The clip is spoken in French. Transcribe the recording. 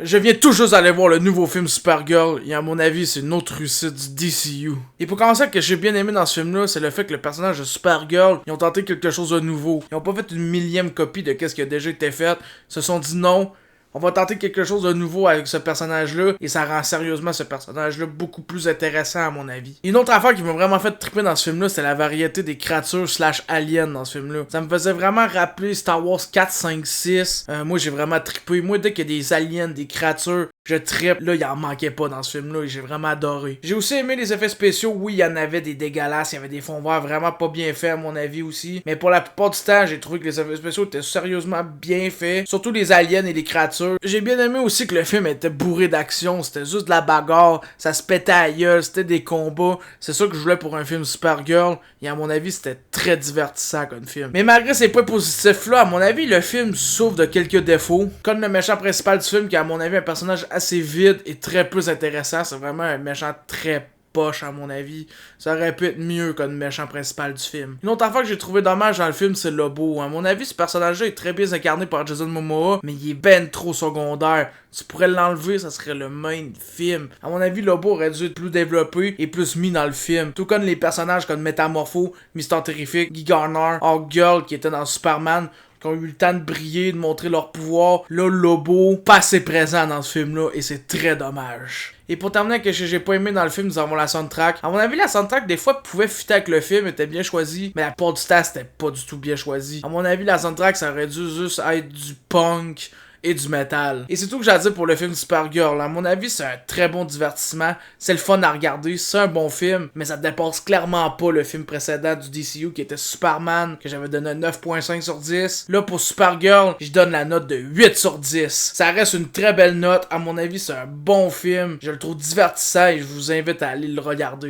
Je viens tout juste d'aller voir le nouveau film Supergirl, et à mon avis, c'est une autre réussite du DCU. Et pour commencer, ce que j'ai bien aimé dans ce film-là, c'est le fait que le personnage de Supergirl, ils ont tenté quelque chose de nouveau. Ils ont pas fait une millième copie de ce qui a déjà été fait. Ils se sont dit non. On va tenter quelque chose de nouveau avec ce personnage-là, et ça rend sérieusement ce personnage-là beaucoup plus intéressant à mon avis. Une autre affaire qui m'a vraiment fait triper dans ce film-là, c'est la variété des créatures / aliens dans ce film-là. Ça me faisait vraiment rappeler Star Wars 4, 5, 6. Moi j'ai vraiment trippé. Moi dès qu'il y a des aliens, des créatures, je trippe. Là, il en manquait pas dans ce film-là et j'ai vraiment adoré. J'ai aussi aimé les effets spéciaux. Oui, il y en avait des dégueulasses, il y avait des fonds verts vraiment pas bien faits à mon avis aussi. Mais pour la plupart du temps, j'ai trouvé que les effets spéciaux étaient sérieusement bien faits. Surtout les aliens et les créatures. J'ai bien aimé aussi que le film était bourré d'action. C'était juste de la bagarre, ça se pétait à la gueule, c'était des combats. C'est ça que je voulais pour un film Supergirl. Et à mon avis, c'était très divertissant comme film. Mais malgré ces points positifs-là, à mon avis, le film souffre de quelques défauts. Comme le méchant principal du film, qui est à mon avis un personnage assez vide et très peu intéressant. C'est vraiment un méchant très poche à mon avis. Ça aurait pu être mieux comme méchant principal du film. Une autre affaire que j'ai trouvé dommage dans le film, c'est Lobo. À mon avis, ce personnage-là est très bien incarné par Jason Momoa, mais il est ben trop secondaire. Tu pourrais l'enlever, ça serait le main film. À mon avis, Lobo aurait dû être plus développé et plus mis dans le film. Tout comme les personnages comme Métamorpho, Mister Terrific, Guy Garner, Hawkgirl qui était dans Superman, qui ont eu le temps de briller, de montrer leur pouvoir. Là, Lobo, pas assez présent dans ce film-là, et c'est très dommage. Et pour terminer avec ce que j'ai pas aimé dans le film, nous avons la soundtrack. À mon avis, la soundtrack, des fois, pouvait fitter avec le film, était bien choisie, mais la plupart du temps, c'était pas du tout bien choisi. À mon avis, la soundtrack, ça aurait dû juste être du punk et du métal. Et c'est tout que j'ai à dire pour le film Supergirl. À mon avis, c'est un très bon divertissement. C'est le fun à regarder. C'est un bon film, mais ça dépasse clairement pas le film précédent du DCU qui était Superman, que j'avais donné 9.5 sur 10. Là, pour Supergirl, je donne la note de 8 sur 10. Ça reste une très belle note. À mon avis, c'est un bon film. Je le trouve divertissant et je vous invite à aller le regarder.